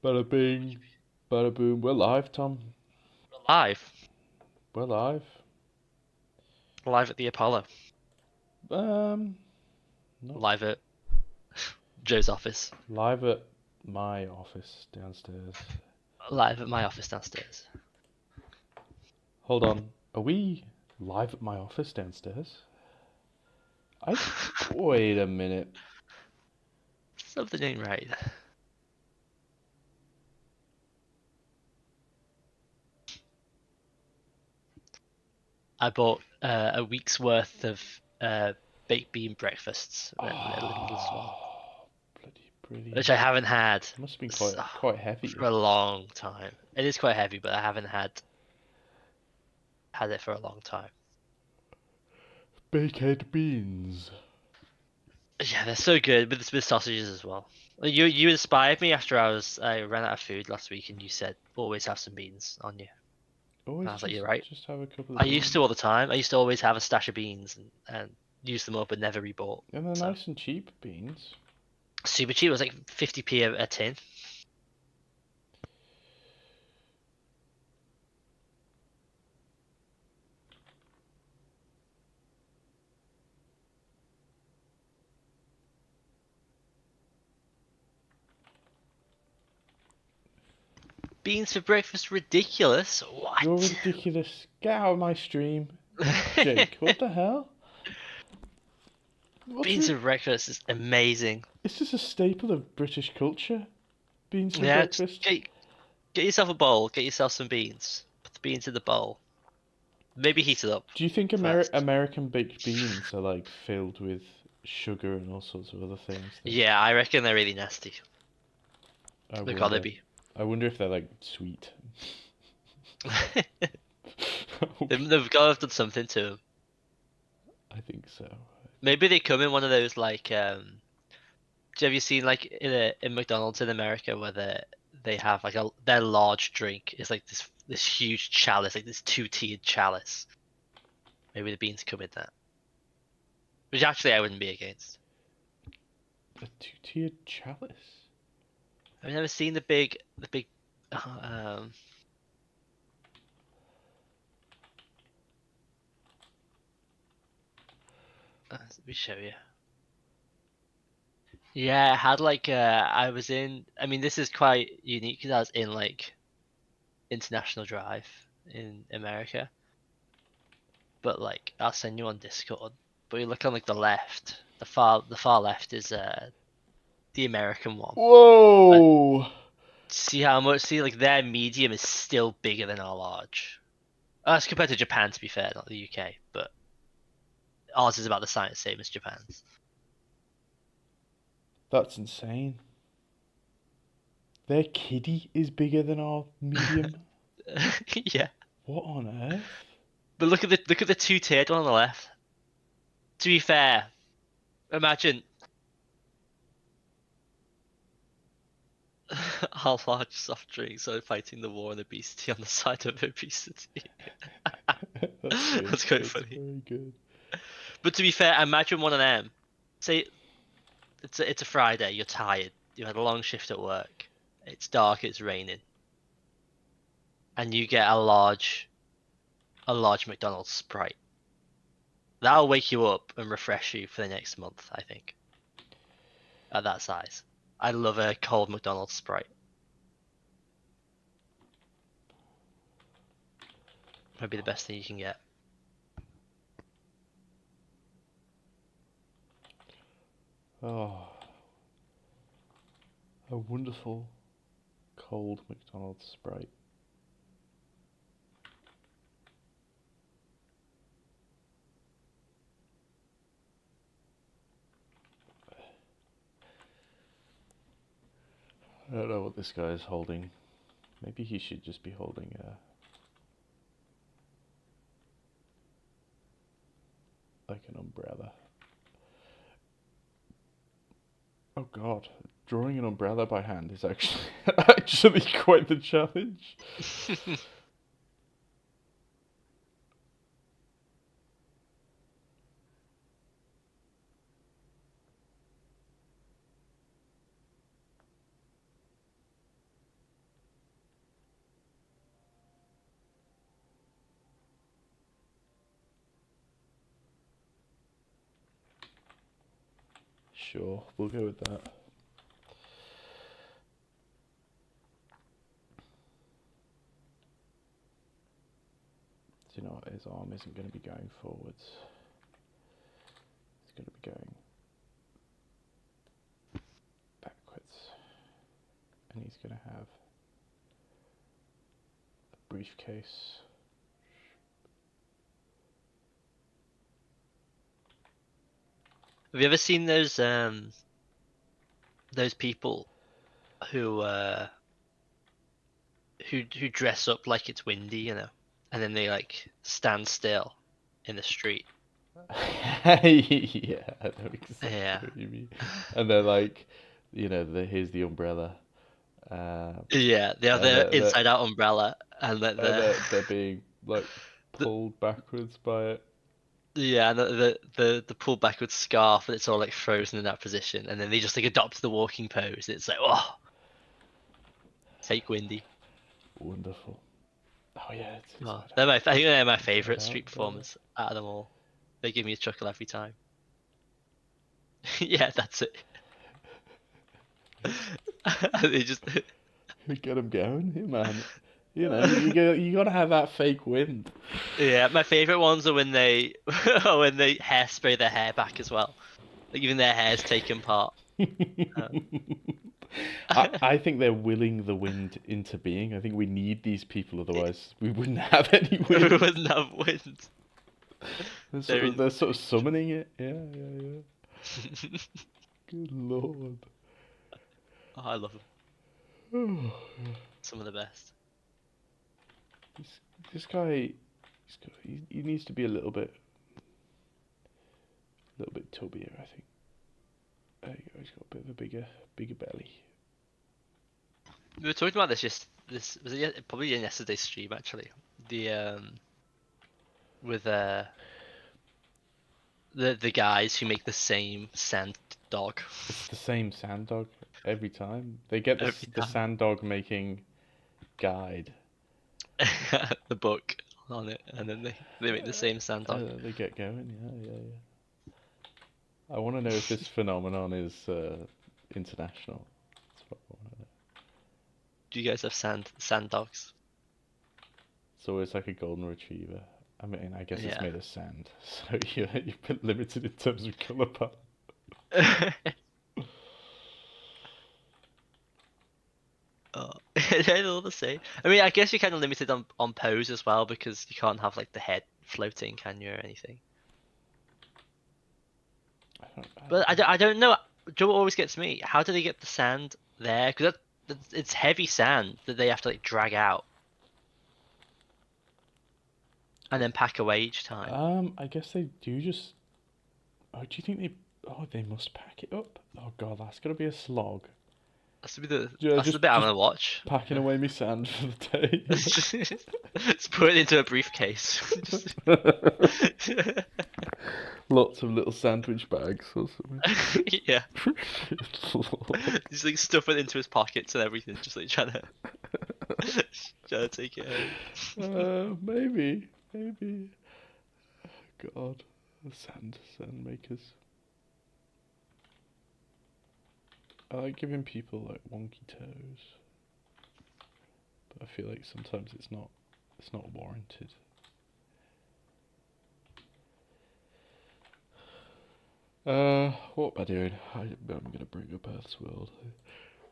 Bada bing, bada boom. We're live, Tom. Live. We're live. Live at the Apollo. Um, not Live at Joe's office. live at my office downstairs. Live at my office downstairs. Hold on. Are we live at my office downstairs? I wait a minute. Something ain't right. I bought a week's worth of baked bean breakfasts at Lidl as well, Oh, bloody which brilliant. I haven't had Must have been quite heavy. for a long time. It is quite heavy, but I haven't had it for a long time. Baked beans. Yeah, they're so good with sausages as well. You inspired me after I ran out of food last week, and you said always have some beans on you. And Always I was like, you're just right. just have a couple of I used beans. to all the time. I used to always have a stash of beans and use them up and never rebought. And they're So nice and cheap beans. super cheap. It was like 50p a tin. Beans for breakfast, ridiculous. You're What? ridiculous. Get out of my stream. Jake, what the hell? What's Beans it? for breakfast is amazing. Is this a staple of British culture? Beans for Yeah, just breakfast? get yourself a bowl. Get yourself some beans. Put the beans in the bowl. Maybe heat it up Do you think first. American baked beans are like filled with sugar and all sorts of other things? That Yeah, I reckon they're really nasty. I Look how they wonder. be. I wonder if they're like sweet. They've got to have done something to them. I think so. Maybe they come in one of those like have you seen like in McDonald's in America where they have like their large drink is like this huge chalice, like this two-tiered chalice. Maybe the beans come in that, which actually I wouldn't be against. A two-tiered chalice. I've never seen the big. Um, let me show you. Yeah, I had like I was in. I mean, this is quite unique because I was in like International Drive in America, but like I'll send you on Discord. But you look on like the left, the far left is the American one. And Whoa! see how much see like their medium is still bigger than our large. That's compared to Japan, to be fair, not the UK, but ours is about the same as Japan's. That's insane. Their kiddie is bigger than our medium. Yeah, What on earth? but look at the two-tiered one on the left. To be fair, imagine how large soft drinks are fighting the war on obesity on the side of obesity. That's good. That's quite That's funny. very good. But to be fair, imagine one of them. Say it's a Friday, you're tired, you had a long shift at work, it's dark, it's raining, and you get a large McDonald's Sprite. That'll wake you up and refresh you for the next month, I think. At that size. I love a cold McDonald's Sprite. Might be the best thing you can get. Oh, a wonderful cold McDonald's Sprite. I don't know what this guy is holding. Maybe he should just be holding like an umbrella. Oh God, drawing an umbrella by hand is actually actually quite the challenge. Sure, we'll go with that. So, you know what, his arm isn't going to be going forwards. It's going to be going backwards. And he's going to have a briefcase. Have you ever seen those people who who dress up like it's windy, you know, and then they like stand still in the street? Yeah, I know exactly Yeah. what you mean. And they're like, you know, here's the umbrella. Yeah, they have And their they're, inside out umbrella and that and the they're being like the pulled backwards by it. yeah, and the pull backward scarf and it's all like frozen in that position, and then they just like adopt the walking pose. It's like, oh, fake windy. Wonderful. Oh yeah, it's Oh, inside they're out. I think they're my Inside favorite out street umbrella. performers out of them all. They give me a chuckle every time. Yeah, that's it. They just Get them going, hey, man. You know, you gotta have that fake wind. yeah, my favorite ones are when they when they hairspray their hair back as well. Like even their hair's taken part. Um, I think they're willing the wind into being. I think we need these people, otherwise we wouldn't have any we wind. wouldn't have wind. They're They're sort of summoning it. Yeah, yeah, yeah. Good lord. Oh, I love them. Oh, Some of the best. this, this guy, he needs to be a little bit tubbier, I think. There you go. He's got a bit of a bigger belly. We were talking about this was it probably in yesterday's stream actually. The with the guys who make the same sand dog It's the same sand dog every time. They get every the time. sand dog making guide. The book on it, and then they make the same sand dog. They get going. Yeah, yeah, yeah. I want to know if this phenomenon is international. That's what I want to know. Do you guys have sand dogs? It's always like a golden retriever. I mean, I guess it's Yeah. made of sand, so you're a bit limited in terms of colour palette. Oh, they're all the same. I mean, I guess you're kind of limited on pose as well because you can't have like the head floating, can you, or anything? But I don't know. Joe always gets me. How do they get the sand there? Because it's heavy sand that they have to like drag out and then pack away each time. I guess they do just. Oh, do you think they? Oh, they must pack it up. Oh God, that's gonna be a slog. That's the Yeah, that's the bit I'm gonna watch. packing away my sand for the day. Just put it into a briefcase. Lots of little sandwich bags or something. Yeah, just like stuff it into his pockets and everything, just like trying to take it home. Maybe. God, the sand makers. I like giving people like wonky toes, but I feel like sometimes it's not warranted. What am I doing? I'm gonna bring up Earth's World.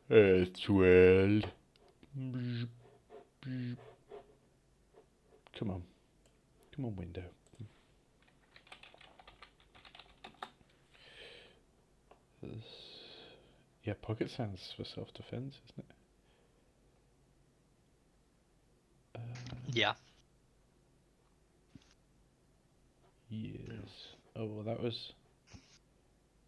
Earth's World. Come on, window. Yeah, pocket sounds for self-defense, isn't it? Yeah. Years. Oh, well, that was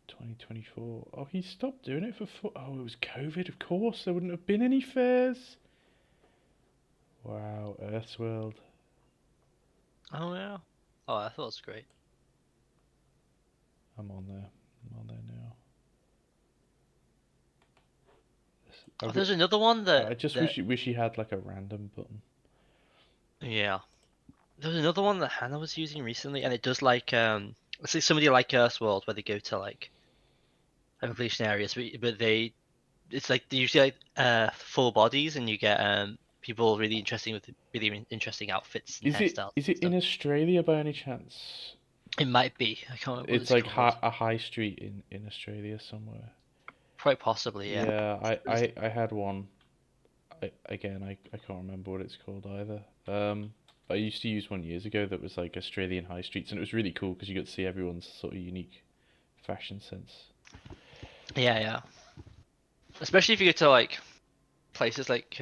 2024. Oh, he stopped doing it Oh, it was COVID, of course. There wouldn't have been any fairs. Wow, Earth's World. Oh yeah. Oh, I thought it was great. I'm on there now. Oh, there's another one I just wish he had like a random button. Yeah. There was another one that Hannah was using recently, and it does like it's like somebody like Earth's World where they go to like completion areas, but it's like they usually like full bodies, and you get people really interesting with really interesting outfits and hairstyles Is and it in stuff. Australia by any chance? It might be. I can't remember what It's it's like called. a high street in Australia somewhere. Quite possibly, yeah. Yeah, I had one. I can't remember what it's called either. I used to use one years ago that was like Australian high streets, and it was really cool because you got to see everyone's sort of unique fashion sense. Yeah, yeah. Especially if you go to like places like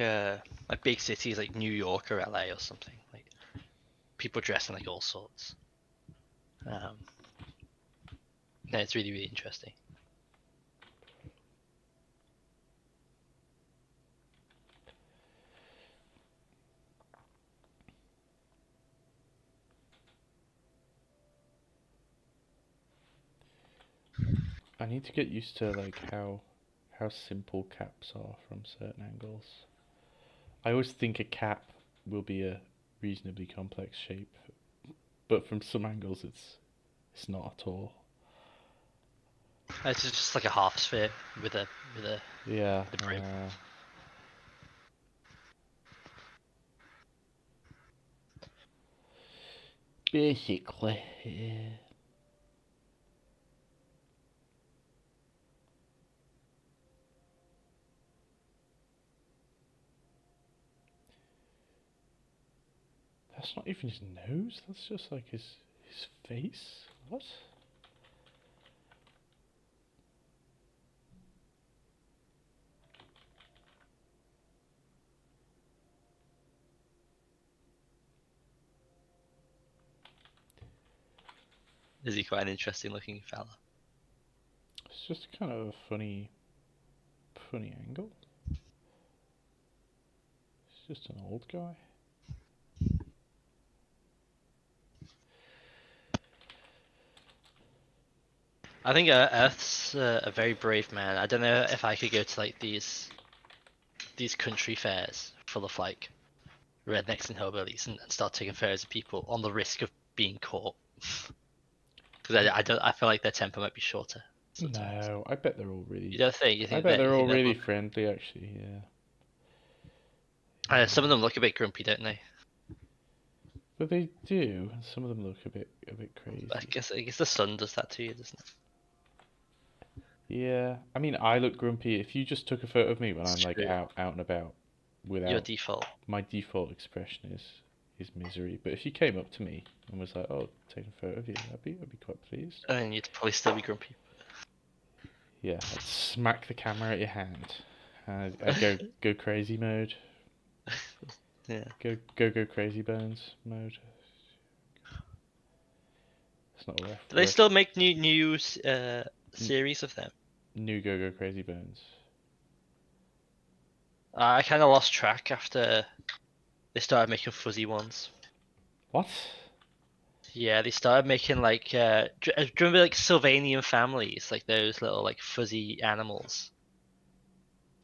big cities like New York or LA or something. Like people dress in like all sorts. Um, no, it's really really interesting. I need to get used to like how simple caps are from certain angles. I always think a cap will be a reasonably complex shape, but from some angles it's not at all. It's just like a half sphere with a with a Yeah, the brim. basically. Yeah. That's not even his nose. That's just like his face. What? Is he quite an interesting looking fella? It's just kind of a funny angle. He's just an old guy. I think Earth's a very brave man. I don't know if I could go to like these country fairs full of like rednecks and hillbillies and start taking photos of people on the risk of being caught. Because I don't I feel like their temper might be shorter sometimes. No, I bet they're all You really. don't think? You I think bet that? they're You all think that really look? friendly, actually. Yeah. Some of Yeah. them look a bit grumpy, don't they? But they do. Some of them look a bit crazy. I guess the sun does that to you, doesn't it? Yeah. I mean, I look grumpy. If you just took a photo of me when It's I'm like true. out and about, Your without default. my default expression is misery. But if you came up to me and was like, "Oh, take a photo of you," I'd be quite pleased. And you'd probably still be grumpy. Yeah, I'd smack the camera at your hand. I'd go crazy mode. Yeah. Go crazy bones mode. It's not a Do they still make new series of them? new go crazy bones. I kind of lost track after they started making fuzzy ones. What? Yeah, they started making like do you remember like Sylvanian families, like those little like fuzzy animals?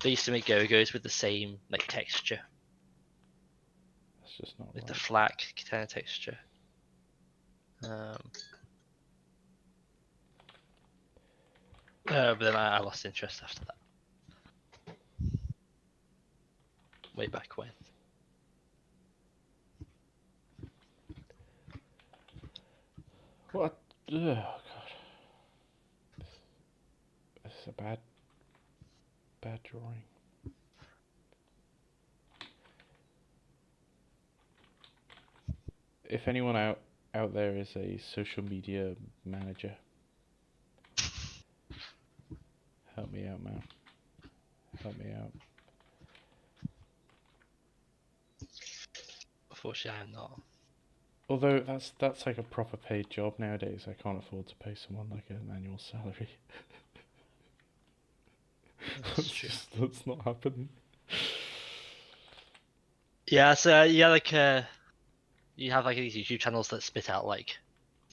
They used to make go-go's with the same like texture, That's just not like the right. flak kind of texture. Um, but then I lost interest after that. Way back when. What? Oh god, this is a bad drawing. If anyone out there is a social media manager, help me out, man. Help me out. Unfortunately, I'm not. Although that's like a proper paid job nowadays. I can't afford to pay someone like an annual salary. That's true. That's not happening. Yeah, so yeah, like you have like these YouTube channels that spit out like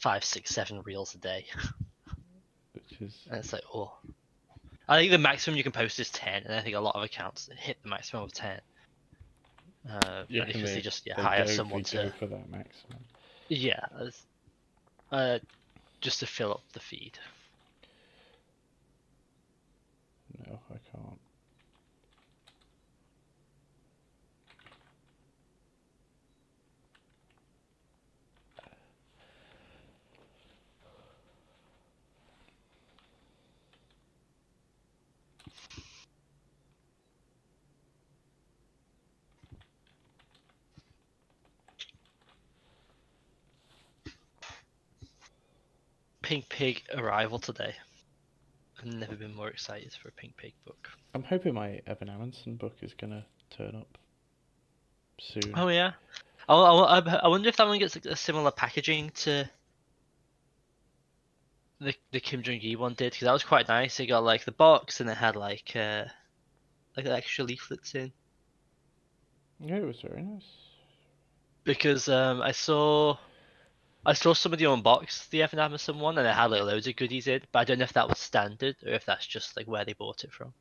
5, 6, 7 reels a day, Which is and it's like, oh, I think the maximum you can post is 10, and I think a lot of accounts hit the maximum of 10. you reckon Because they just hire they someone go to for that maximum. yeah, uh, just to fill up the feed. No, I can't. Pink Pig arrival today. I've never been more excited for a Pink Pig book. I'm hoping my Evan Amundsen book is gonna turn up soon. Oh yeah. I wonder if that one gets like, a similar packaging to the Kim Jong Gi one did, because that was quite nice. It got like the box and it had like extra leaflets in. Yeah, it was very nice. Because I saw somebody unbox the Evan Amazon one and it had like loads of goodies in, but I don't know if that was standard or if that's just like where they bought it from.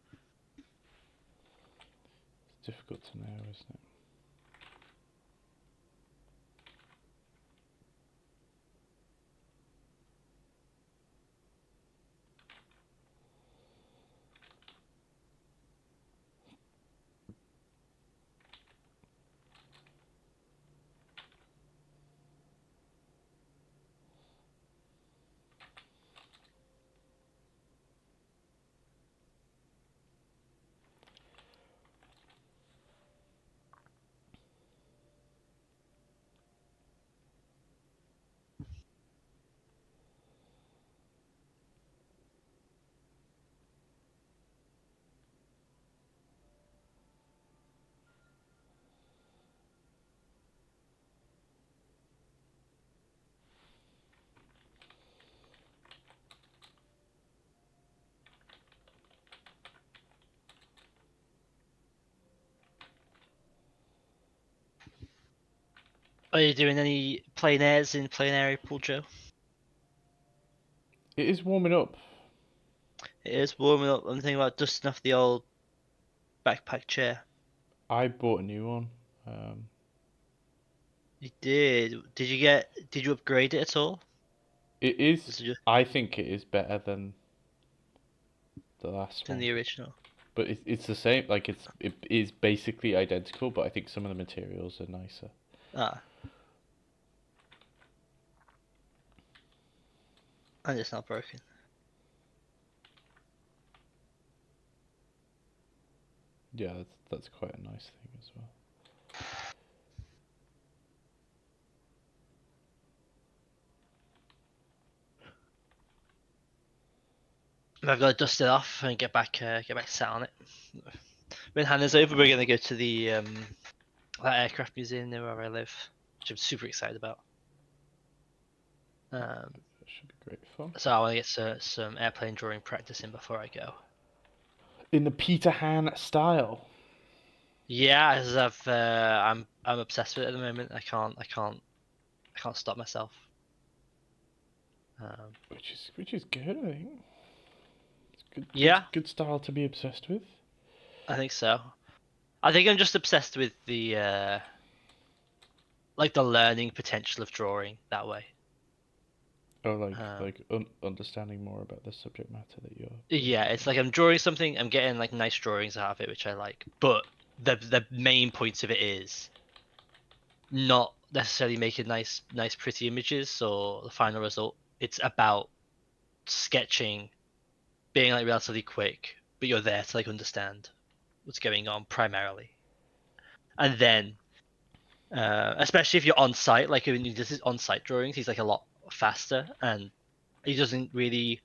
It's difficult to know, isn't it? Are you doing any plein airs in plein air April, Joe? It is warming up. It is warming up. I'm thinking about dusting off the old backpack chair. I bought a new one. You did. Did you upgrade it at all? It is. Was it just I think it is better than the last in one, the original? but it's the same. Like it is basically identical, but I think some of the materials are nicer. Ah, and it's not broken. Yeah, that's quite a nice thing as well. I've got to dust it off and get back sat on it. When Hannah's over, we're gonna go to the that aircraft museum near where I live, which I'm super excited about. Um, That should be great fun. so I want to get some airplane drawing practice in before I go. In the Peter Han style. Yeah, as I'm obsessed with it at the moment. I can't stop myself. Which is good, I think. It's Yeah, good style to be obsessed with. I think so. I think I'm just obsessed with the like the learning potential of drawing that way. Or Um, understanding more about the subject matter that you're yeah, working it's like I'm drawing something, I'm getting like nice drawings out of it, which I like. But the main point of it is not necessarily making nice pretty images or the final result. It's about sketching, being like relatively quick, but you're there to like understand what's going on primarily. And then especially if you're on site, like when he does his on site drawings, he's like a lot faster and he doesn't really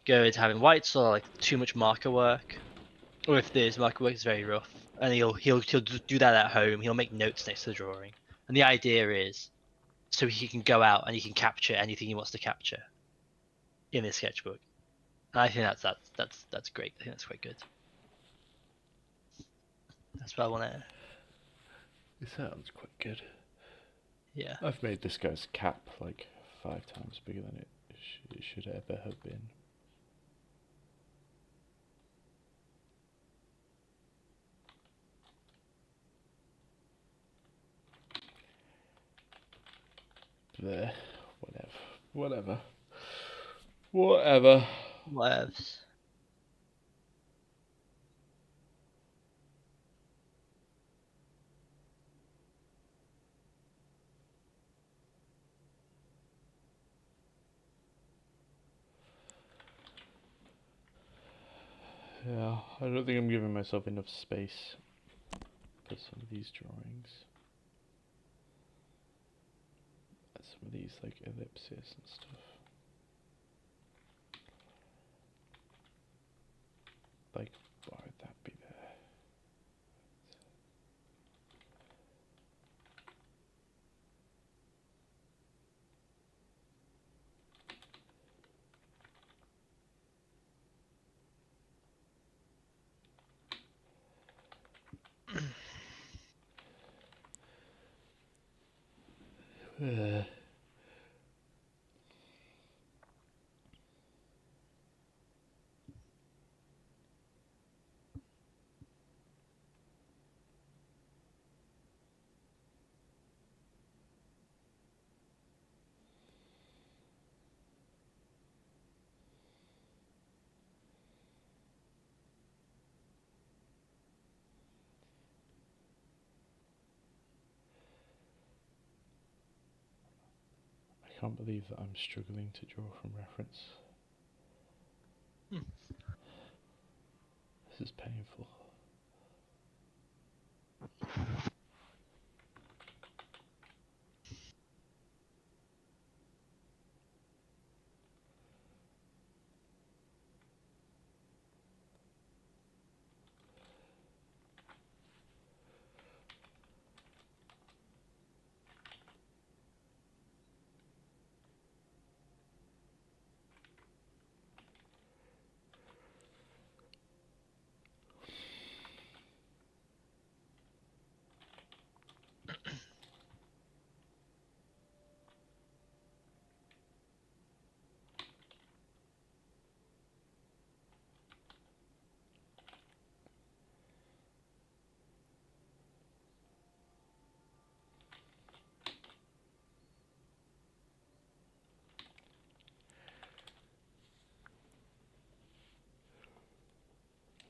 go into having whites or like too much marker work. Or if there's marker work is very rough. And he'll do that at home. He'll make notes next to the drawing. And the idea is so he can go out and he can capture anything he wants to capture in his sketchbook. And I think that's great. I think that's quite good. That's what I want to. It sounds quite good. Yeah. I've made this guy's cap like 5 times bigger than it should ever have been. There, whatever. Whatevs. Yeah, I don't think I'm giving myself enough space for some of these drawings. Some of these like ellipses and stuff. Like, why would that be there? I can't believe that I'm struggling to draw from reference. This is painful.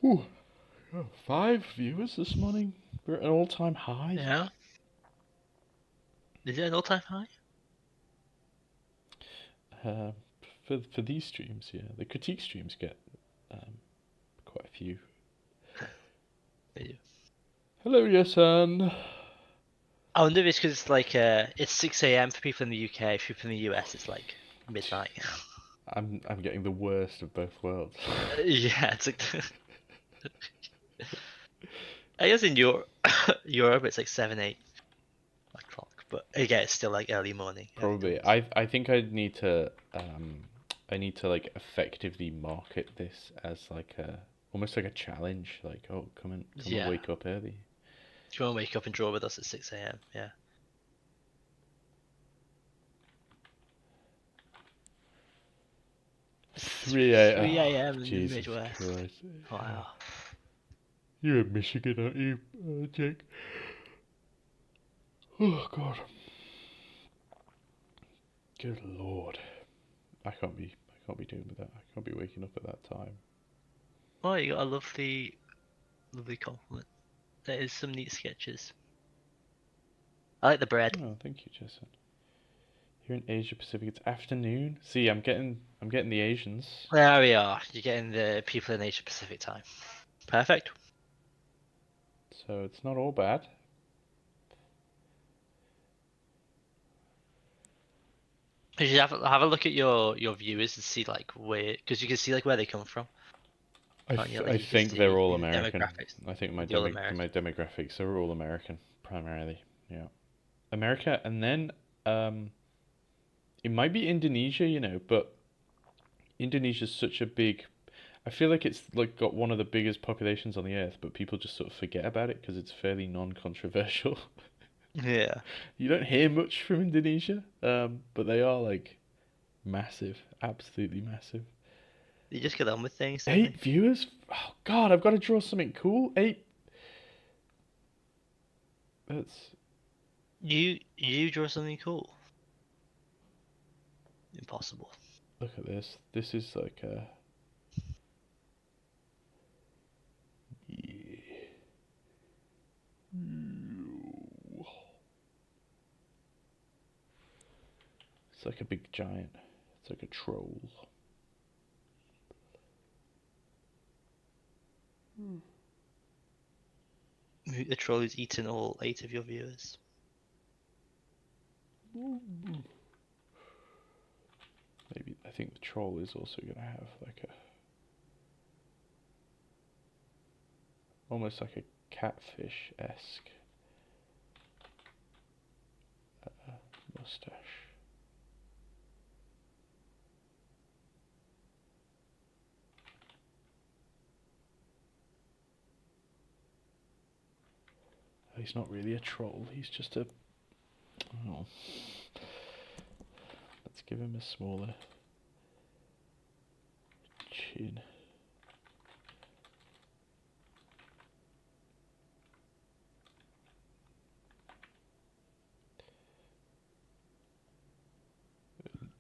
Ooh, 5 viewers this morning. We're at an all-time high. Yeah. Is it an all-time high? Uh, for these streams, yeah. The critique streams get quite a few. They do. Hello, yes, son. I wonder if it's because it's 6 a.m. for people in the UK. For people in the US, it's like midnight. I'm getting the worst of both worlds. Yeah, it's like I guess in Europe it's like 7-8 o'clock, but again it's still like early morning. Probably. I think I need to like effectively market this as like a almost like a challenge. Like, oh, come and Yeah. wake up early. Do you want to wake up and draw with us at 6 a.m.? Yeah. It's 3 a.m. 3 a.m. in the Jesus Midwest. Christ. Wow. You're in Michigan, aren't you, Jake? Oh God. Good Lord. I can't be doing with that. I can't be waking up at that time. Oh, you got a lovely compliment. There is some neat sketches. I like the bread. Oh, thank you, Jason. Here in Asia Pacific, it's afternoon. See, I'm getting the Asians. There we are. You're getting the people in Asia Pacific time. Perfect. So it's not all bad. You should have a look at your viewers and see like where, because you can see like where they come from. I think they're all American. Demographics. I think my They're all American. my demographics are all American primarily. Yeah, America, and then it might be Indonesia, you know, but Indonesia's such a big. I feel like it's like got one of the biggest populations on the earth, but people just sort of forget about it because it's fairly non-controversial. Yeah. You don't hear much from Indonesia, but they are like massive, absolutely massive. You just get on with things. 8 viewers? Oh God, I've got to draw something cool. 8. That's You draw something cool. Impossible. look at this. This is like a. Yeah. It's like a big giant. It's like a troll. a troll who's eaten all 8 of your viewers. Maybe I think the troll is also gonna have like a almost like a catfish-esque mustache. He's not really a troll, he's just a... Oh. Let's give him a smaller chin.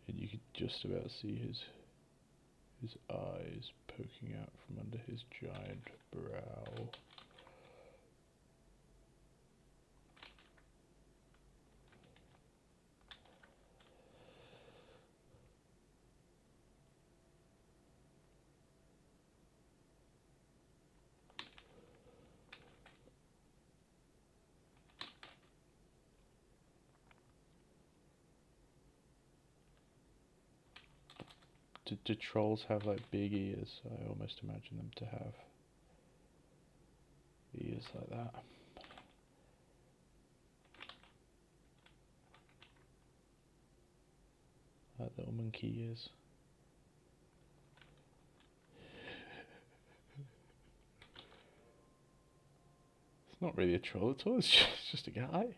And you can just about see his eyes poking out from under his giant brow. Do trolls have like big ears? I almost imagine them to have ears like that. Like little monkey ears. It's not really a troll at all, it's just a guy.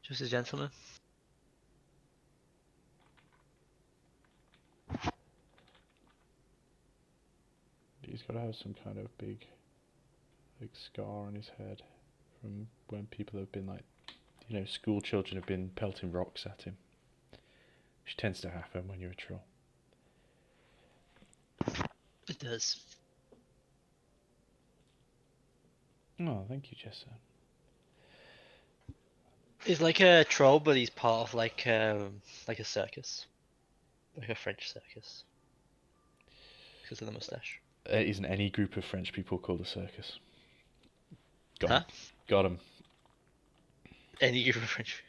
Just a gentleman. He's got to have some kind of big like scar on his head from when people have been like, you know, school children have been pelting rocks at him, which tends to happen when you're a troll. It does. Oh, thank you, Jessa. He's like a troll, but he's part of like a circus, like a French circus, because of the mustache. Isn't any group of French people called a circus? Got Huh? him. Got him. Any group of French.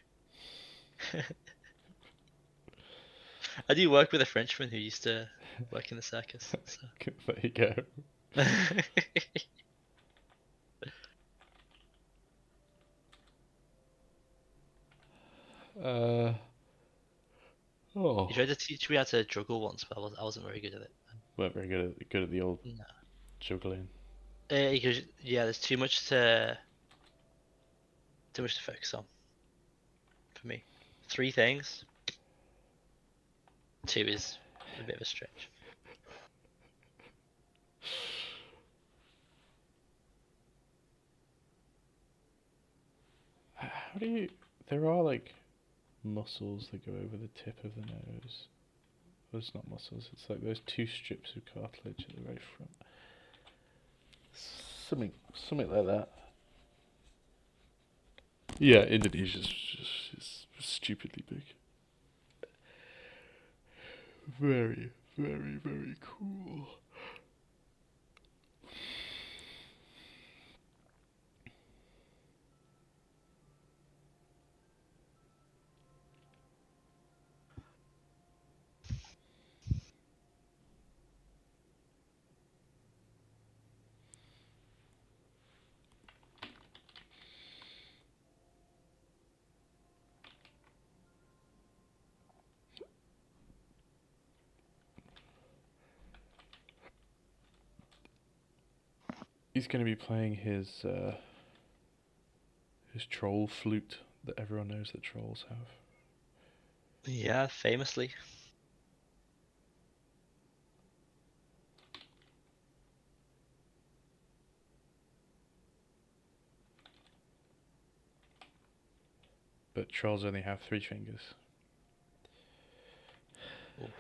I do work with a Frenchman who used to work in the circus. So. There you go. Oh. He tried to teach me how to juggle once, but I wasn't very good at it. Weren't very good at the old No. juggling. Because yeah, there's too much to focus on for me. 3 things. 2 is a bit of a stretch. How do you... There are like muscles that go over the tip of the nose. Well, it's not muscles, it's like those 2 strips of cartilage at the very front. Something like that. Yeah, Indonesia's just stupidly big. Very, very, very cool. He's going to be playing his troll flute that everyone knows that trolls have. Yeah, famously. But trolls only have 3 fingers. Ooh. It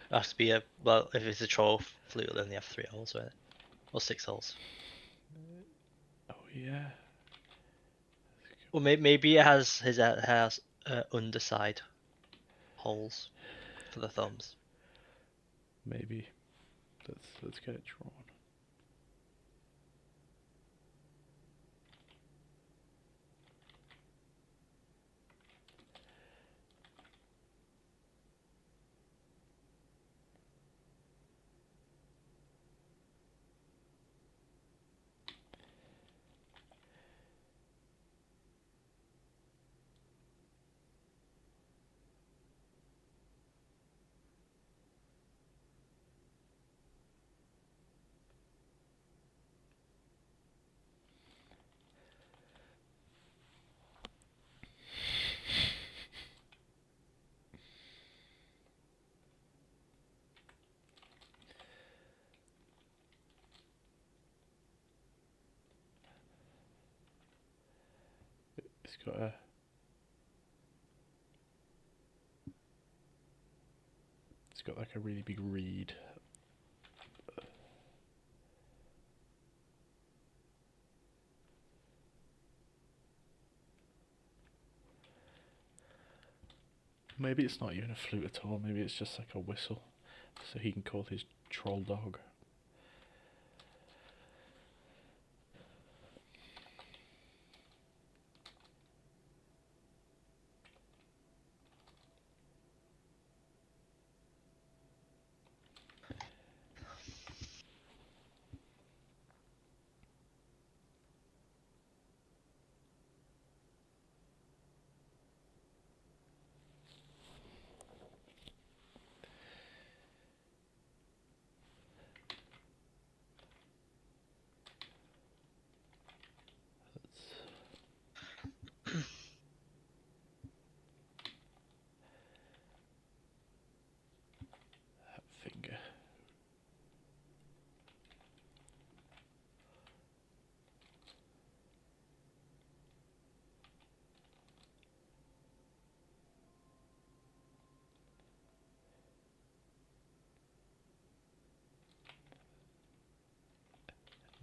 has to be well, if it's a troll flute, then they have 3 holes, right? Or 6 holes. Oh yeah. Well, maybe it has underside holes for the thumbs. Maybe. Let's get it drawn. It's got like a really big reed. Maybe it's not even a flute at all, maybe it's just like a whistle, so he can call his troll dog. That finger.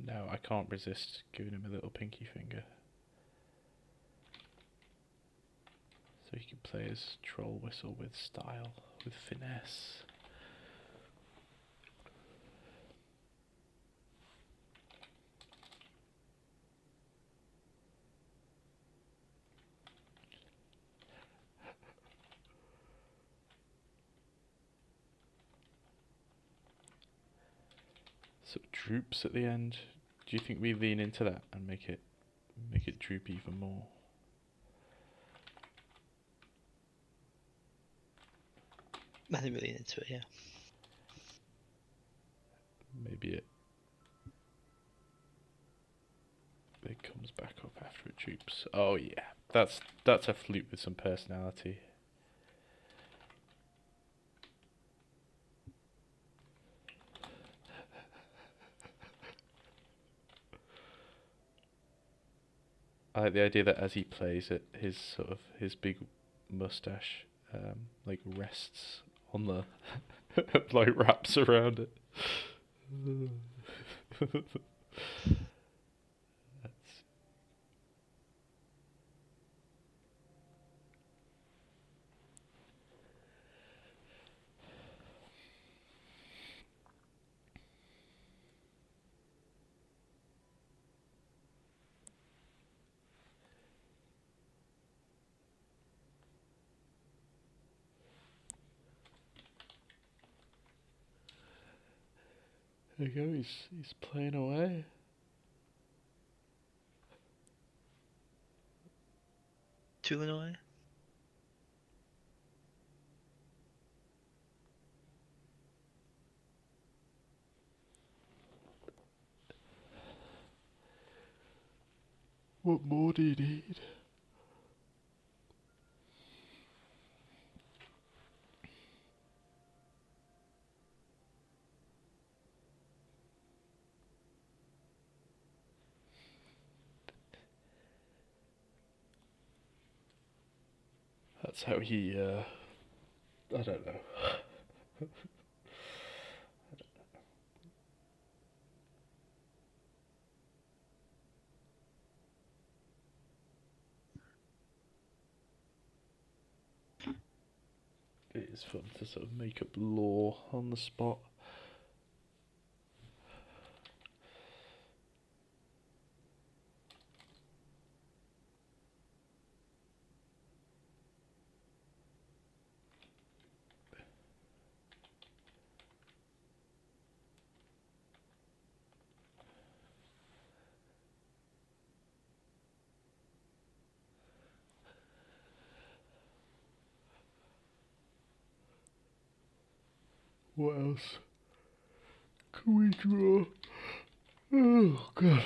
Now I can't resist giving him a little pinky finger. So he can play his troll whistle with style, with finesse. So it droops at the end. Do you think we lean into that and make it droop even more? I think we lean into it, yeah. Maybe it comes back up after it droops. Oh yeah, that's a flute with some personality. I like the idea that as he plays it, his big mustache like rests on the like wraps around it. That's there you go. He's playing away. Tooling away. What more do you need? That's how he. I don't know. it is fun to sort of make up lore on the spot. What else can we draw? Oh god.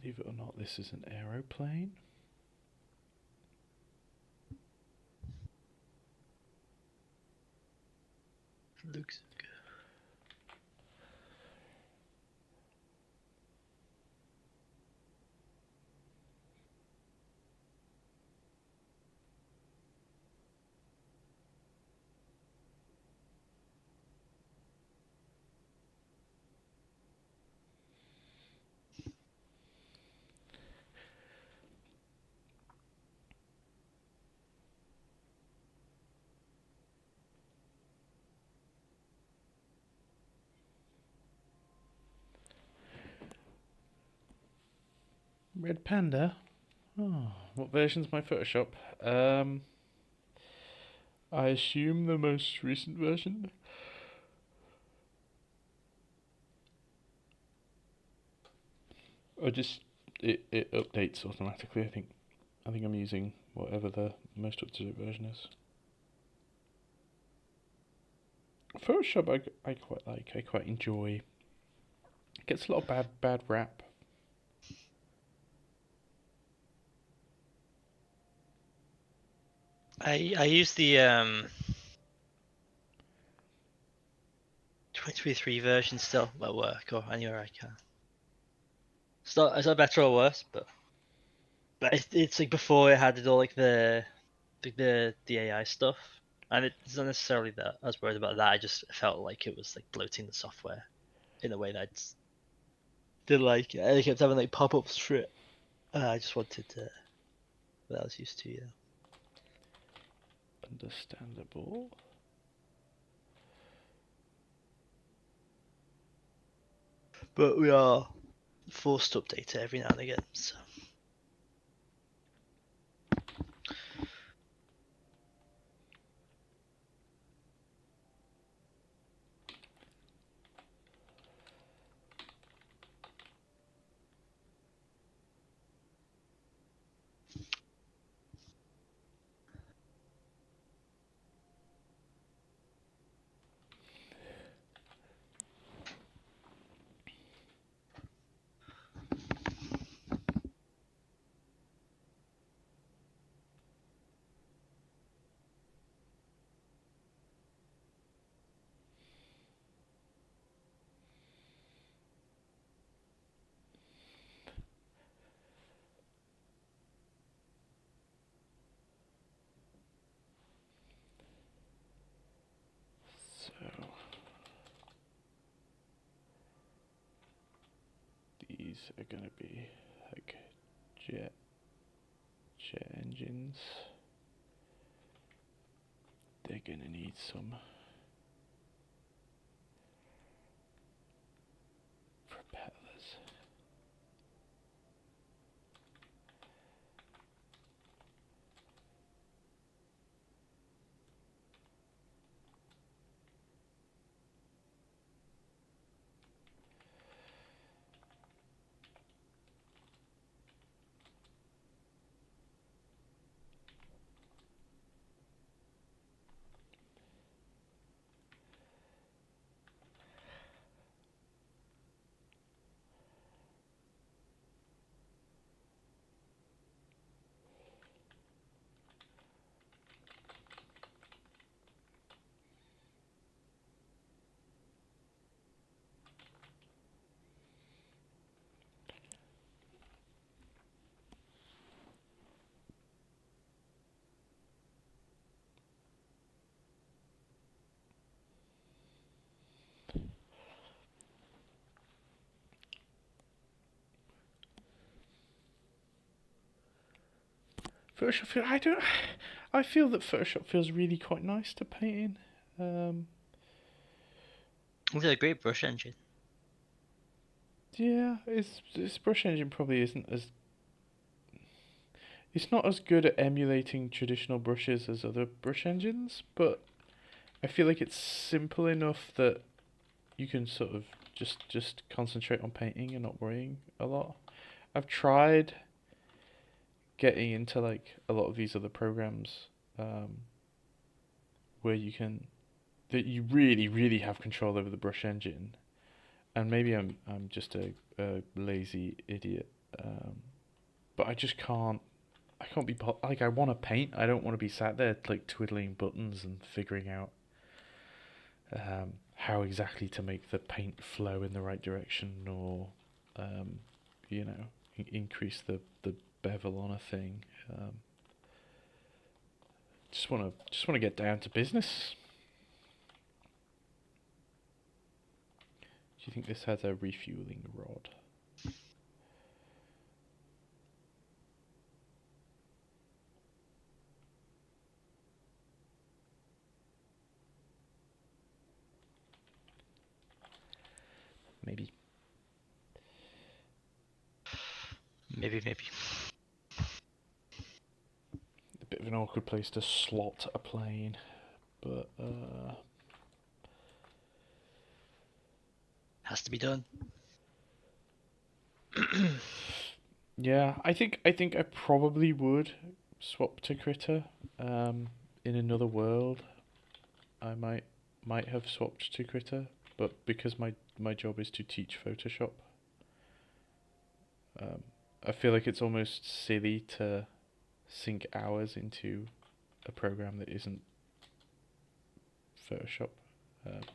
Believe it or not, this is an aeroplane. Looks good. Red Panda. Oh, what version's my Photoshop? I assume the most recent version. Or just it updates automatically. I think I'm using whatever the most up to date version is. Photoshop I quite like. I quite enjoy. It gets a lot of bad rap. I use the 2023 version still at work or anywhere I can. It's not better or worse, but it's like before it had all like the AI stuff, and it's not necessarily that I was worried about that. I just felt like it was like bloating the software in a way that I just didn't like. I kept having like pop-ups for it. I just wanted to what I was used to, yeah. Understandable. But we are forced to update it every now and again, so. these are gonna be like jet engines. They're gonna need some propellers. Photoshop, I feel that Photoshop feels really quite nice to paint in. It's a great brush engine. Yeah, this brush engine probably isn't as. It's not as good at emulating traditional brushes as other brush engines, but I feel like it's simple enough that you can sort of just concentrate on painting and not worrying a lot. I've tried getting into like a lot of these other programs where you can that you really have control over the brush engine, and maybe I'm just a lazy idiot, but I just can't. I can't be like I want to paint. I don't want to be sat there like twiddling buttons and figuring out how exactly to make the paint flow in the right direction, or you know, increase the bevel on a thing. Just wanna get down to business. Do you think this has a refueling rod? Maybe. Maybe. A bit of an awkward place to slot a plane, but Has to be done. yeah, I think I probably would swap to Critter. In another world, I might have swapped to Critter, but because my job is to teach Photoshop, I feel like it's almost silly to sink hours into a program that isn't Photoshop.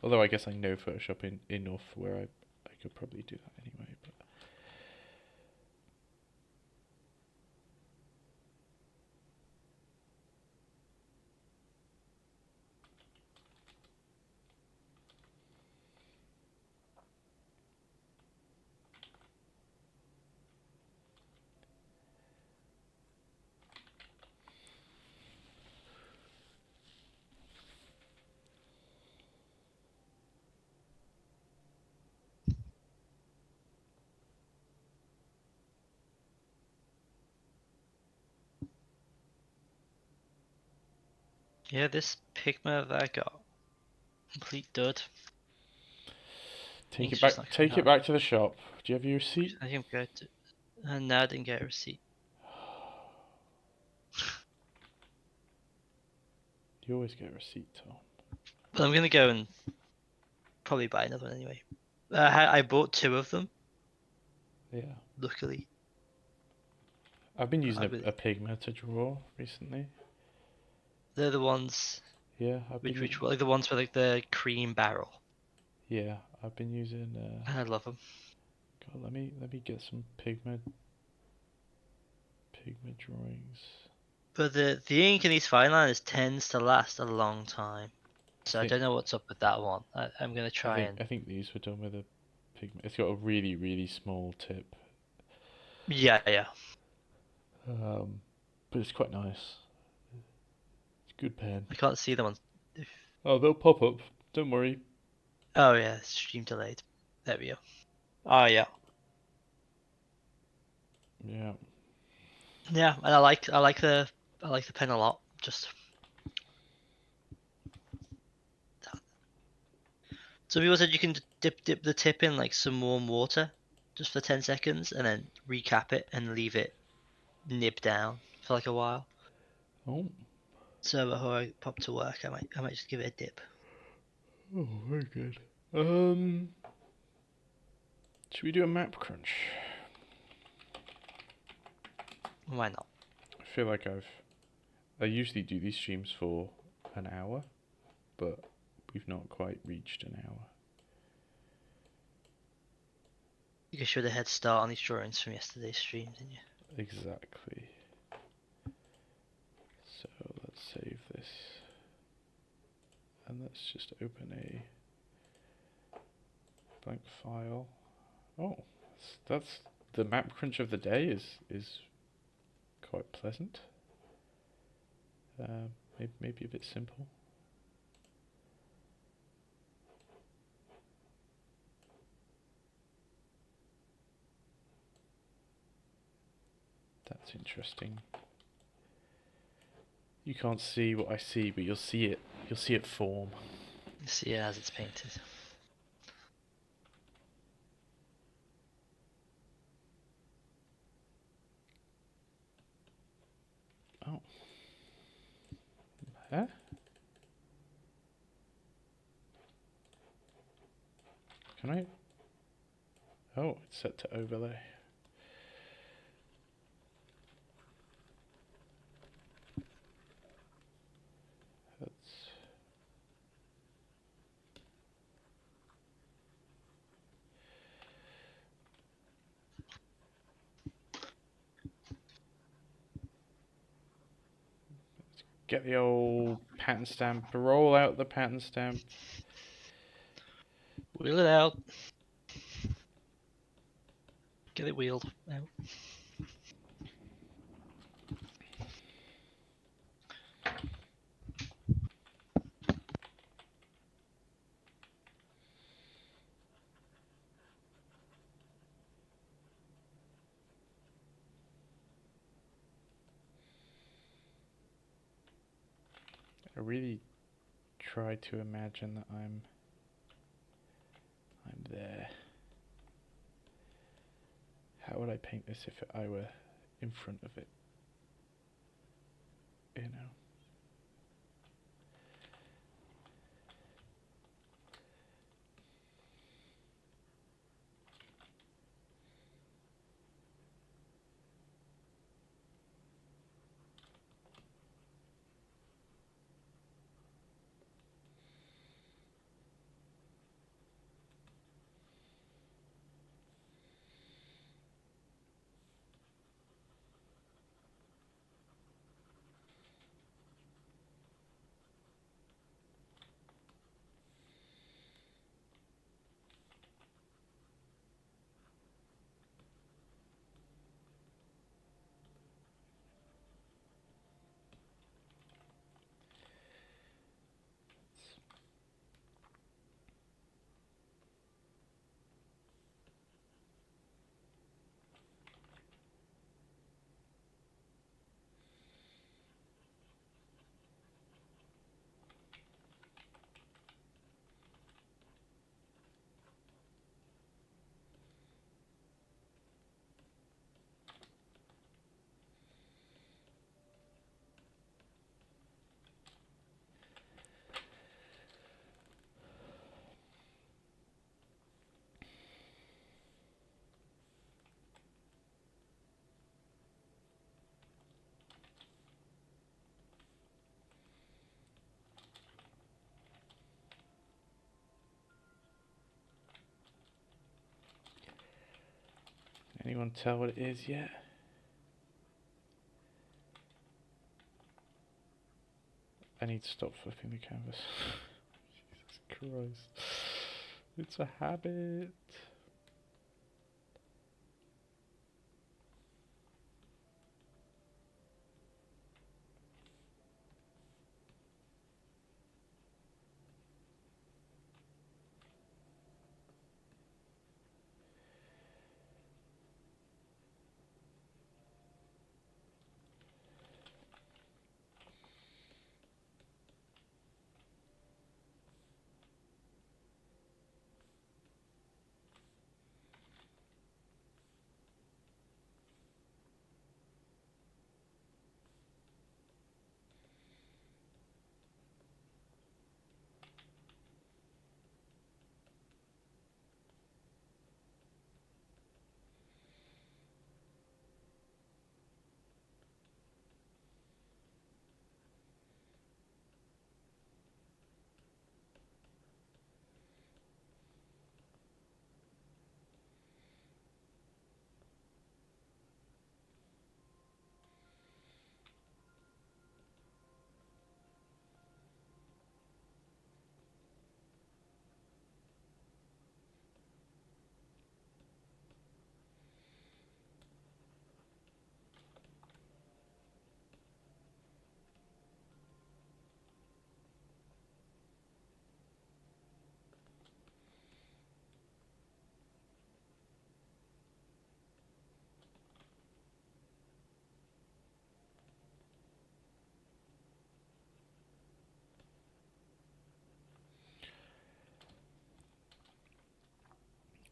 Although I guess I know Photoshop enough where I could probably do that anyway. But Yeah, this pigment that I got, complete dud. take Ink's it just back. not coming Take it out. back to the shop. Do you have your receipt? I think I'm going to. And no, I didn't get a receipt. You always get a receipt, Tom. But I'm gonna go and probably buy another one anyway. I bought 2 of them, Yeah. luckily. I've been using I a Pigma to draw recently. They're the ones Yeah, I've been. which were like the ones with like the cream barrel. Yeah, I've been using. I love them. God, let me get some Pigma drawings. But the ink in these fine liners tends to last a long time, so I think don't know what's up with that one. I'm gonna I try think and I think these were done with a Pigma. It's got a really small tip. Yeah, yeah. But it's quite nice. It's a good pen. I can't see them on. Oh, they'll pop up. Don't worry. Oh yeah, stream delayed. There we go. Oh yeah, Yeah. yeah. And I like the pen a lot. Just some people said you can dip the tip in like some warm water, just for 10 seconds, and then recap it and leave it nib down for like a while. Oh. So before I pop to work, I might just give it a dip. Oh, very good. Um, should we do a map crunch? Why not? I feel like I usually do these streams for an hour, but we've not quite reached an hour. You should have head start on these drawings from yesterday's stream, didn't you? Exactly. So let's save this. And let's just open a blank file. Oh, that's the map crunch of the day is quite pleasant. Maybe a bit simple. That's interesting. You can't see what I see, but you'll see it. You'll see it form. See it as it's painted. Oh. Huh? Can I? Oh, it's set to overlay. That's get the old pattern stamp. Roll out the pattern stamp. Wheel it out. Get it wheeled out. I really try to imagine that I'm there. How would I paint this if I were in front of it? You know. Anyone tell what it is yet? I need to stop flipping the canvas. Jesus Christ. It's a habit.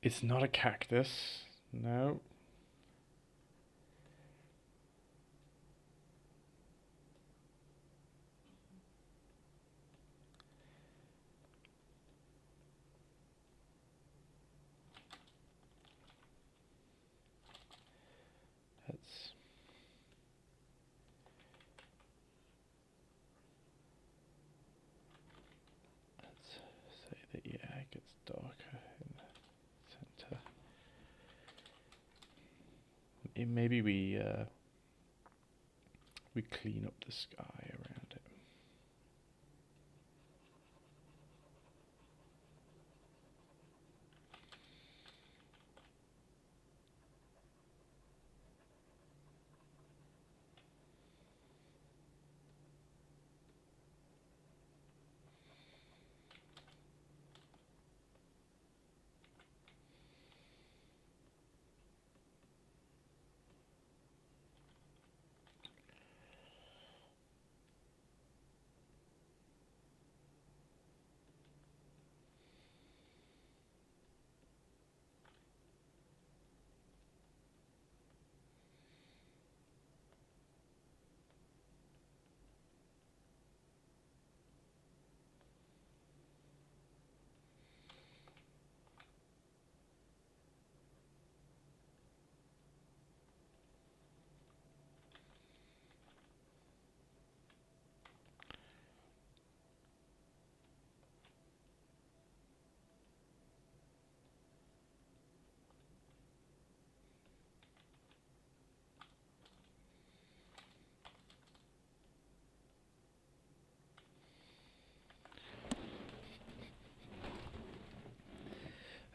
It's not a cactus. No. Let's say that, yeah, it gets darker in the center. Maybe we clean up the sky around it.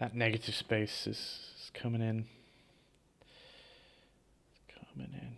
That negative space is coming in. It's coming in.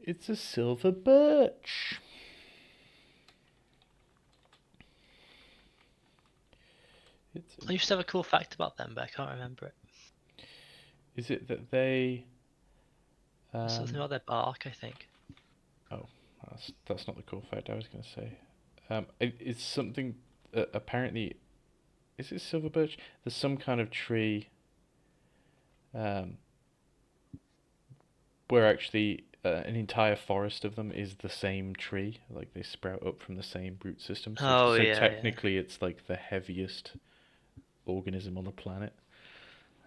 It's a silver birch. I used to have a cool fact about them, but I can't remember it. Is it that they? Something about their bark, I think. Oh, that's not the cool fact I was going to say. It's something. Apparently, is it silver birch? There's some kind of tree. Um, where actually an entire forest of them is the same tree, like they sprout up from the same root system. So Oh so yeah, yeah. technically, it's like the heaviest organism on the planet.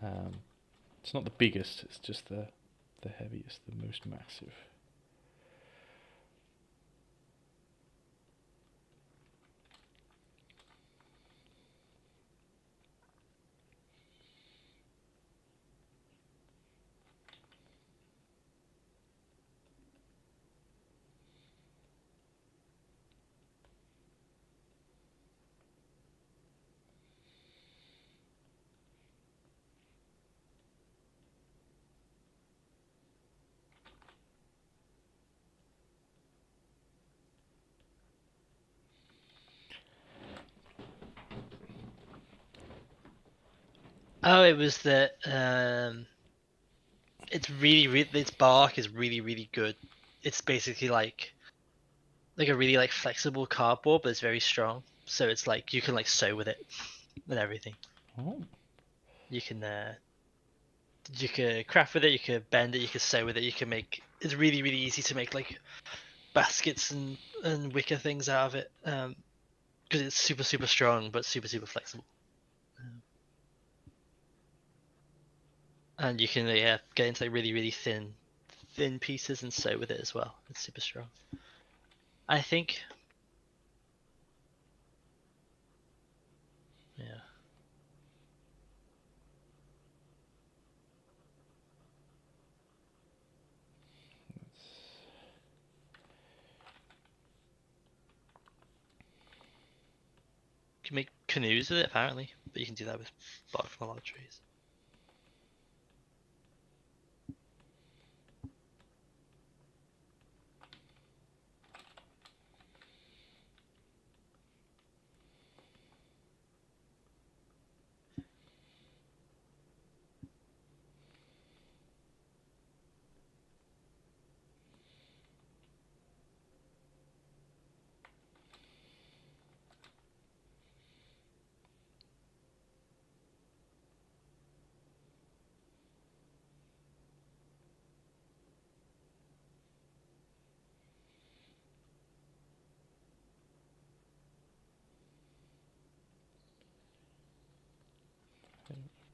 Um, it's not the biggest; it's just the heaviest, the most massive. Oh, it was that it's its bark is really really good. It's basically like a really like flexible cardboard, but it's very strong. So it's like you can like sew with it and everything. Oh, You can craft with it, you can bend it, you can sew with it, you can make. It's really really easy to make like baskets and wicker things out of it. Because it's super super strong but super super flexible. And you can yeah get into like really really thin pieces and sew with it as well. It's super strong. I think yeah. You can make canoes with it apparently, but you can do that with bark from a lot of trees.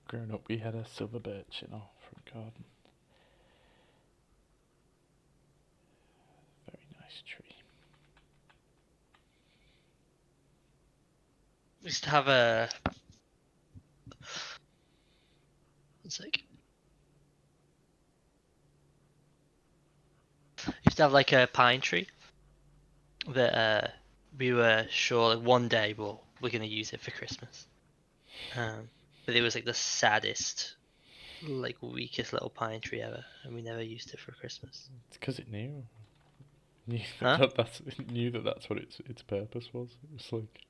growing up, we had a silver birch in our front garden. Very nice tree. We used to have a it's like used to have like a pine tree that we were sure like one day we're gonna use it for Christmas. But it was like the saddest, like weakest little pine tree ever, and we never used it for Christmas. It's because it knew Huh? that that's what its purpose was. It was like,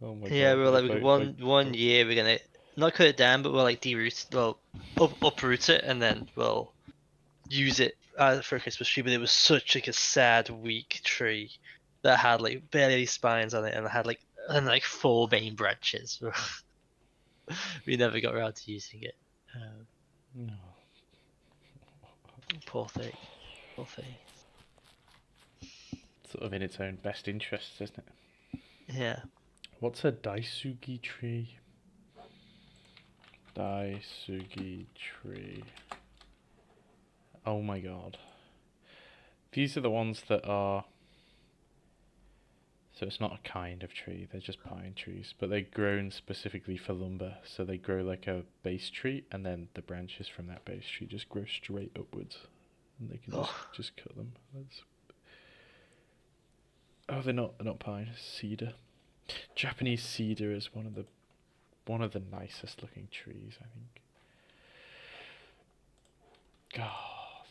oh my Yeah, god, we were like if I one don't. year we're gonna not cut it down, but we'll like deroot, well, uproot it, and then we'll use it for a Christmas tree. But it was such like a sad, weak tree that had like barely any spines on it, and it had like four main branches. We never got around to using it. No. Poor thing, poor thing. Sort of in its own best interests, isn't it? Yeah. What's a daisugi tree? Daisugi tree. Oh my god. These are the ones that are. So it's not a kind of tree, they're just pine trees, but they're grown specifically for lumber. So they grow like a base tree, and then the branches from that base tree just grow straight upwards, and they can Oh, just cut them. Oh, they're not pine, cedar. Japanese cedar is one of the nicest looking trees, I think. God,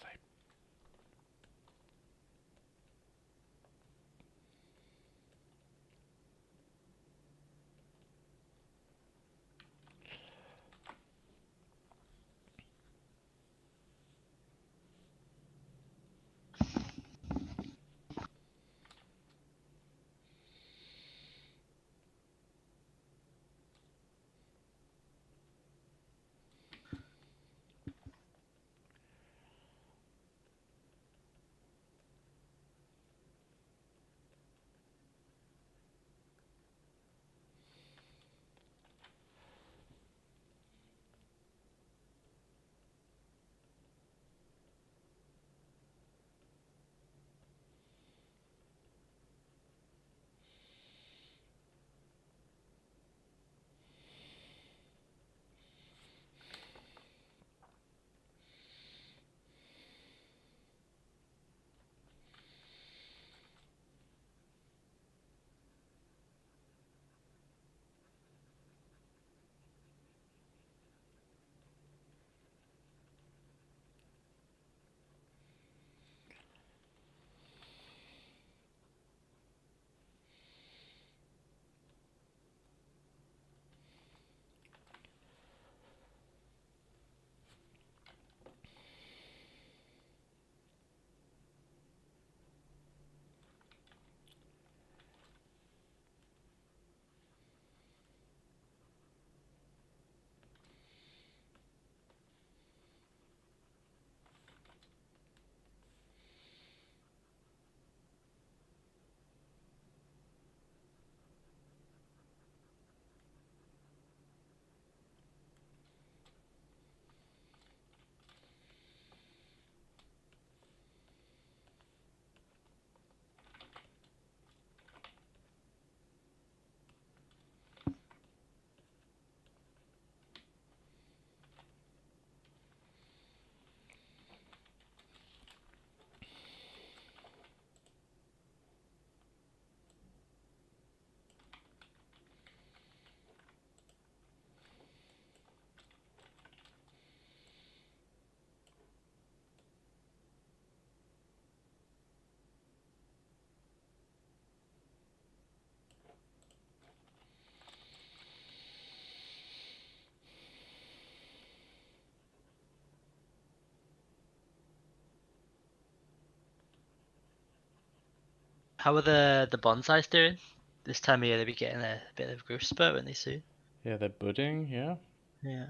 How are the bonsais doing? This time of year, they'll be getting a bit of growth spurt, won't they, soon? Yeah, they're budding. Yeah, Yeah.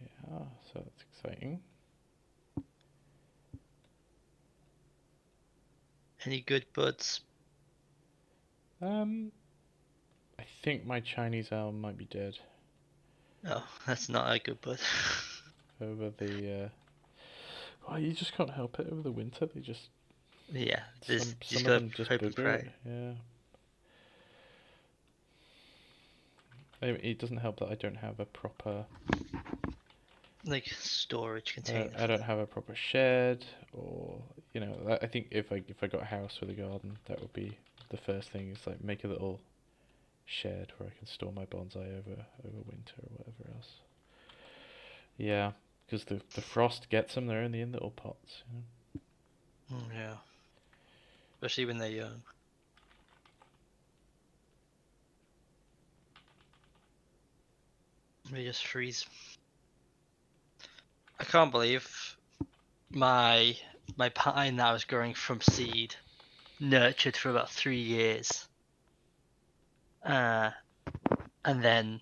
yeah. So that's exciting. Any good buds? Um, I think my Chinese elm might be dead Oh, that's not a good bud. over the. Oh, you just can't help it over the winter. They just Yeah, there's you just some of gotta them just hope and booger it. pray. Yeah. It doesn't help that I don't have a proper. Like storage container I for don't them. have a proper shed, or I think if I got a house with a garden, that would be the first thing. Is like make a little shed where I can store my bonsai over winter or whatever else. Yeah, because the frost gets them. They're only in little pots. Yeah, especially when they're young. They just freeze. I can't believe my my pine that I was growing from seed, nurtured for about 3 years, uh, and then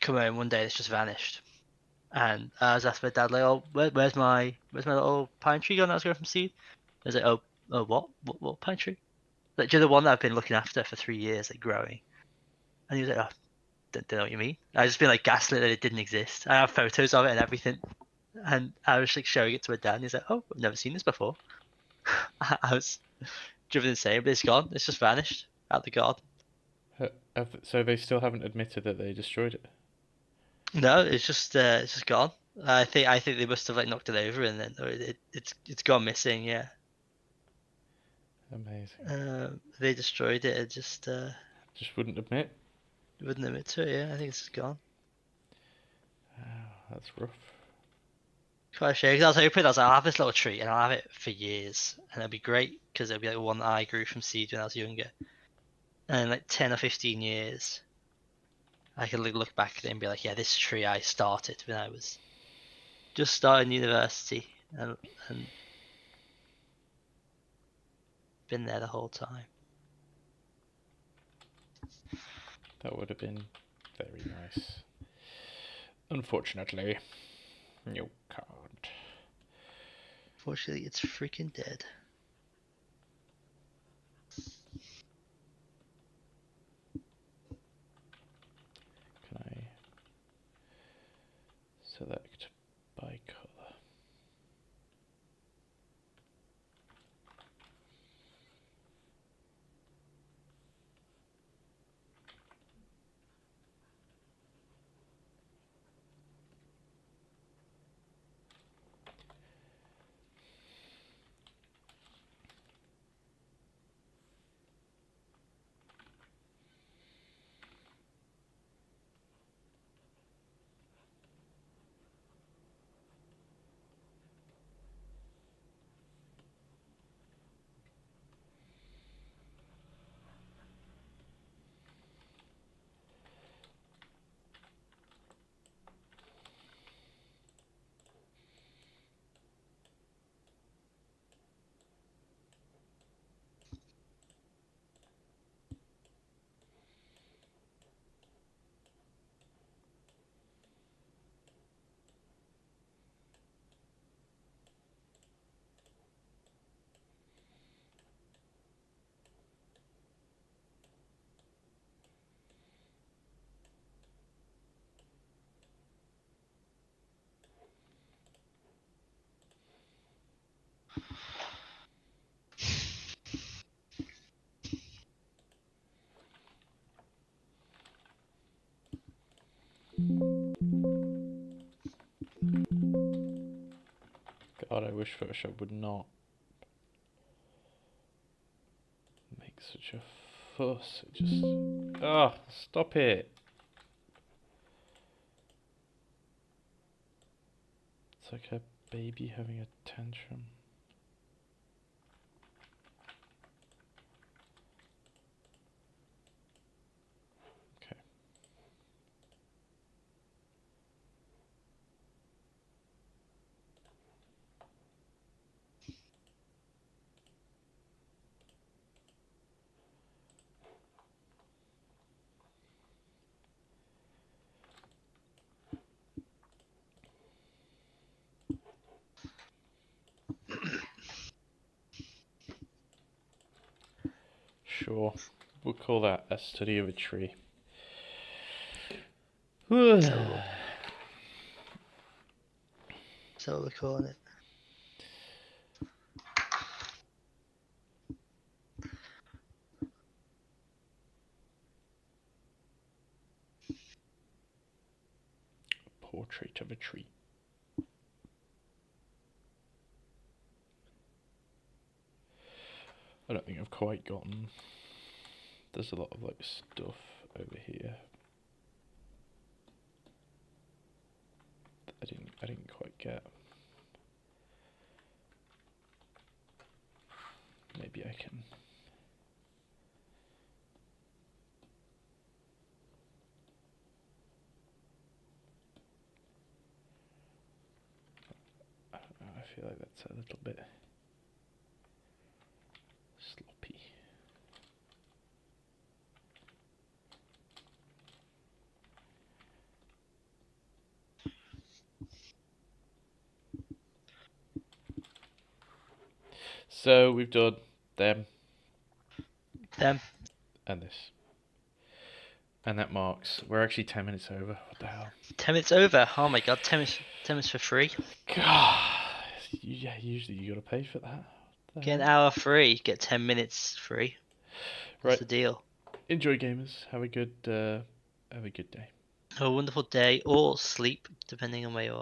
come home one day it's just vanished. And I was asking my dad like, "Oh, where's my little pine tree gone that I was growing from seed?" I was like, "Oh, what pine tree?" Like, do you know the one that I've been looking after for 3 years, like growing? And he was like, "Oh, don't know what you mean." I just been like gaslit that it didn't exist. I have photos of it and everything, and I was like showing it to my dad, and he's like, "Oh, I've never seen this before." I was driven insane, but it's gone. It's just vanished out the garden. So they still haven't admitted that they destroyed it. No, it's just gone. I think they must have like knocked it over and then or it's gone missing. Yeah, Amazing. they destroyed it. It just Just wouldn't admit. wouldn't admit to it. Yeah, I think it's just gone. Oh, that's rough. Quite a shame 'cause I was hoping I was like, I'll have this little tree and I'll have it for years and it'll be great because it'll be like one that I grew from seed when I was younger. And in like 10 or 15 years, I could like look back at it and be like, yeah, this tree I started when I was just starting university and been there the whole time. That would have been very nice. Unfortunately, you can't. Fortunately, it's freaking dead. Can I select by colour? God, I wish Photoshop would not make such a fuss. It just. Ah, stop it! It's like a baby having a tantrum. Okay. Sure. We'll call that a study of a tree. So what we're calling it. Portrait of a tree. I don't think I've quite gotten. There's a lot of like stuff over here. That I didn't quite get. Maybe I can. I don't know, I feel like that's a little bit sloppy. So we've done them Them. and this. And that marks. We're actually 10 minutes over. What the hell? 10 minutes over. Oh my god, 10 minutes for free. God. Yeah, usually you gotta pay for that. What the Get an hell? hour free, get 10 minutes free. What's Right. the deal? Enjoy, gamers. Have a good day. Have a wonderful day or sleep, depending on where you are.